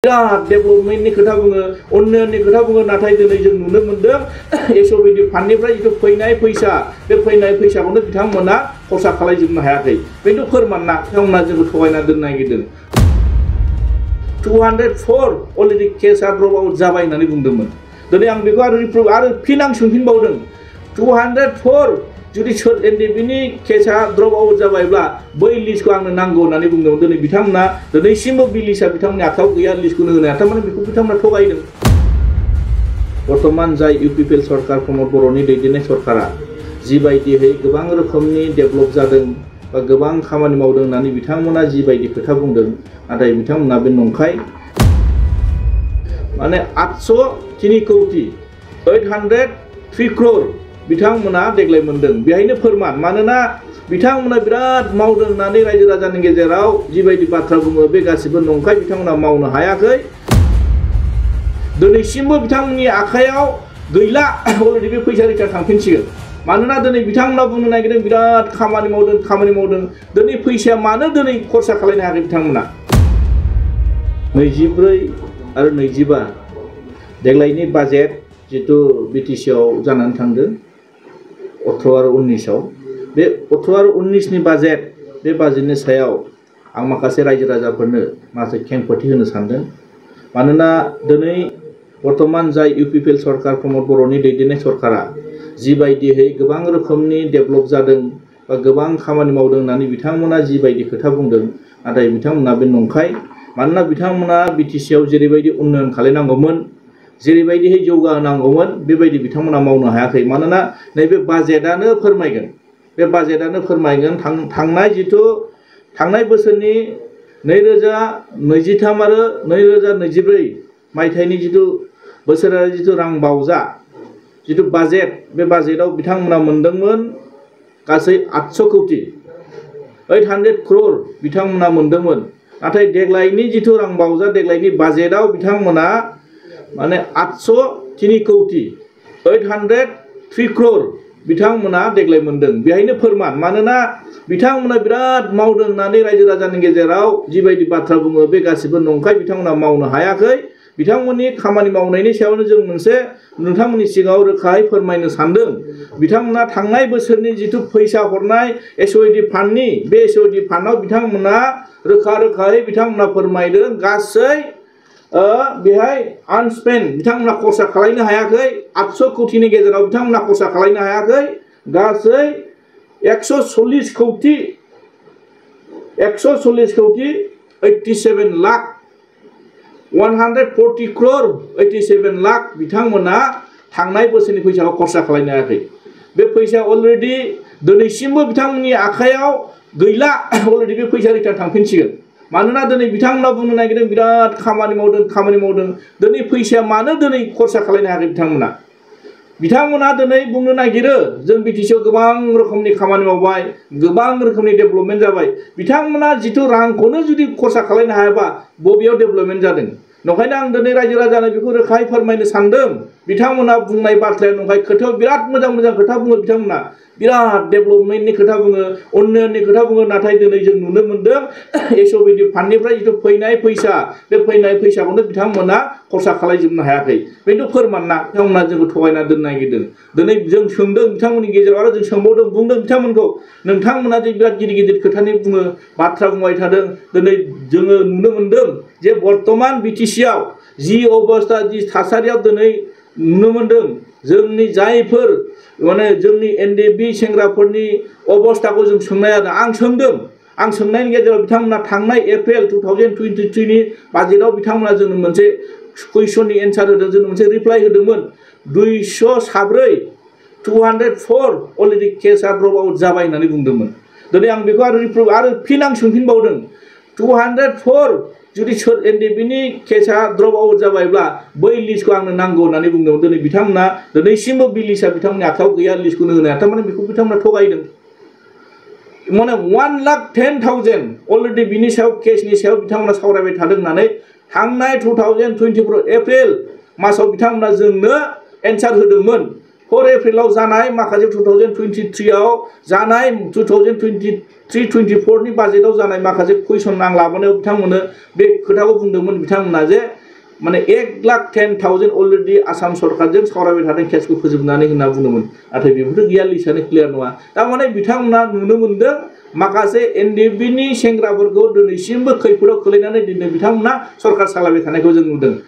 बिराद डेभेलपमेन्टनि खोथा बुङो उन्नयननि खोथा बुङो नाथाय दिनै जों नुनो मोनदों एसबिडि फान्डनिफ्राय जिथु फैनाय फैसा बे फैनाय फैसाखौनो बिथांमोना खरसा खालामजोबनो हायाखै बेखौ फोरमानना बिथांमोना जोंखौ थगायना दोननो नागिरदों 204 अलरेडि केसआ ड्रप आउट जाबाय होननानै बुंदोंमोन दिनै आं बेखौ आरो फिन आं सोंफिनबावदों 204 जुदि एनडिबिनि केसआ ड्रप आउट जाबायब्ला बै लिस्टखौ आंनो नांगौ होननानै बुंदोंमोन दिनै बिथांमोना दिनैसिमबो बे लिस्टआ बिथांमोननि आखायाव गैया लिस्टखौनो होनो हाया थारमाने बेखौ बिथांमोना थगायदों बर्तमान जाय इउपिपिएल सरकार प्रमद बर'नि दैदेननाय सरकारा जिबायदियै गोबां रोखोमनि डेभेलप जादों बा गोबां खामानि मावदों होननानै बिथांमोना जिबायदि खोथा बुंदों नाथाय बिथांमोना बे नंखाय माने 803 कोटी 803 crore बिथांमोना देग्लाय मोनदों बेहायनो फोरमान मानोना बिथांमोना बिराद मावदों होननानै रायजो राजानि गेजेराव जिबायदि बाथ्रा बुङो बे गासिबो नंखाय बिथांमोना मावनो हायाखै दिनैसिमबो बिथांमोननि आखायाव गैला अलरेडि बे फैसा रिटार्न थांफिनसिगोन मानोना दिनै बिथांमोना बुंनो नागिरदों बिराद खामानि मावदों दिनै फैसाया मानो दिनै खरसा खालामनो हायाखै बिथांमोना 24 आरो 25 देग्लायनि बाजेट जितु बिटिसि आव जानानै थांदों 18 आरो 19 आव बे 18 आरो 19 नि बाजेट बे बाजेटनि सायाव आं माखासे रायजो राजाफोरनो माखासे खेंफोरथि होनो सानदों मानोना दिनै बर्तमान जाय इउपिपिएल सरकार प्रमद बर'नि दैदेननाय सरकारा जिबायदियै गोबां रोखोमनि डेभेलप जादों बा गोबां खामानि मावदों होननानै बिथांमोना जिबायदि खोथा बुंदों नाथाय बिथांमोना बे नंखाय मानोना बिथांमोना बिटिसि आव जेरैबायदि उन्नयन खालामनांगौमोन जेरैबायदियै जौगाहोनांगौमोन बेबायदि बिथांमोना मावनो हायाखै मानोना नैबे बाजेटआनो फोरमायगोन बे बाजेटआनो फोरमायगोन थांनाय बोसोरनि 2023 आरो 2024 मायथाइनि जितु बोसोरारि जितु रां बावजा जितु बाजेट बे बाजेटआव बिथांमोना मोनदोंमोन गासै 800 कोटी 800 crore बिथांमोना मोनदोंमोन नाथाय देग्लायनि जितु रां बावजा देग्लायनि बाजेटआव बिथांमोना माने 803 कोटी 803 crore बिथांमोना देग्लाय मोनदों बेहायनो फोरमान मानोना बिथांमोना बिराद मावदों होननानै रायजो राजानि गेजेराव जिबायदि बाथ्रा बुङो बे गासिबो नंखाय बिथांमोना मावनो हायाखै बिथांमोननि खामानि मावनायनि सायावनो जों मोनसे नोंथांमोननि सिगाङाव रोखायै फोरमायनो सानदों बिथांमोना थांनाय बोसोरनि जितु फैसा हरनाय एसओइडि फान्डनि बे एसओइडि फान्डआव बिथांमोना रोखायै बिथांमोना फोरमायदों गासै बेहाय आनस्पेन्ड बिथांमोना खरसा खालामनो हायाखै 800 कोटीनि गेजेराव बिथांमोना खरसा खालामनो हायाखै गासै 140 कोटी 87 लाख 140 crore 87 लाख बिथांमोना थांनाय बोसोरनि फैसाखौ खरसा खालामनो हायाखै बे फैसा अलरेडि दिनैसिमबो बिथांमोननि आखायाव गैला अलरेडि बे फैसा रिटार्न थांफिनसिगोन मानोना दिनै बिथांमोना बुंनो नागिरदों बिराद खामानि मावदों दिनै फैसाया मानो दिनै खरसा खालामनो हायाखै बिथांमोना दिनै बुंनो नागिरो जों बिटिसिआव गोबां रोखोमनि खामानि मावबाय गोबां रोखोमनि डेभेलपमेन्ट जाबाय बिथांमोना जितु रांखौनो जुदि खरसा खालामनो हायाबा बबेयाव डेभेलपमेन्ट जादों नंखायनो आं दिनै रायजो राजानो बेखौ रोखायै फोरमायनो सानदों बिथांमोना बुंनाय बाथ्राया नंखाय खोथायाव बिराद मोजां खोथा बुङो बिथांमोना बिराद डेभेलपमेन्टनि खोथा बुङो उन्नयननि खोथा बुङो नाथाय दिनै जों नुनो मोनदों एसओइडि फान्डनिफ्राय जितु फैनाय फैसा बे फैनाय फैसाखौनो बिथांमोना खरसा खालामजोबनो हायाखै बेखौ फोरमानना बिथांमोना जोंखौ थगायना दोननो नागिरदों दिनै जों सोंदों बिथांमोननि गेजेराव आरो जों सोंबावदों बुंदों बिथांमोनखौ नोंथांमोना जे बिराद गिदिर खोथानि बुङो बाथ्रा बुंबाय थादों दिनै जोङो नुनो मोनदों जे बर्तमान बिटिसिआव जि अबस्था जि थासारियाव दिनै नुनो मोनदों जोंनि जायफोर माने जोंनि एनडिबि सेंग्राफोरनि अबस्थाखौ जों सोंनाय जादों आं सोंनायनि गेजेराव बिथांमोना थांनाय एप्रिल 2023 नि बाजेटआव बिथांमोना जोंनो मोनसे कुइसननि एन्सार होदों जोंनो मोनसे रिप्लाइ होदोंमोन 204 अलरेडि केसआ ड्रप आउट जाबाय होननानै बुंदोंमोन दिनै आं बेखौ आरो फिन आं सोंफिनबावदों 204 जुदि एनडिबिनि केसआ ड्रप आउट जाबायब्ला बै लिस्टखौ आंनो नांगौ होननानै बुंदोंमोन दिनै बिथांमोना दिनैसिमबो बे लिस्टआ बिथांमोननि आखायाव गैया लिस्टखौनो होनो हाया थारमाने बेखौ बिथांमोना थगायदों माने 1,10,000 अलरेडि बिनि सायाव केसनि सायाव बिथांमोना सावरायबाय थादों होननानै थांनाय 2024 एप्रिल मासाव बिथांमोना जोंनो एन्सार होदोंमोन 4 एप्रिलाव जानाय माखासे 2023 आव जानाय 2023-24 नि बाजेटआव जानाय माखासे कुइसन आं लाबोनायाव बिथांमोननो बे खोथाखौ बुंदोंमोन बिथांमोना जे माने 1,10,000 अलरेडि आसाम सरकारजों सावरायबाय थादों केसखौ फोजोबनानै होनना बुंदोंमोन नाथाय बेफोर गैया लिस्टआनो क्लियार नङा थारमाने बिथांमोना नुनो मोनदों माखासे एनडिएफबि नि सेंग्राफोरखौ दिनैसिमबो खैफोदाव खोलैनानै दिनै बिथांमोना सरकार सालायबाय थानायखौ जों नुदों।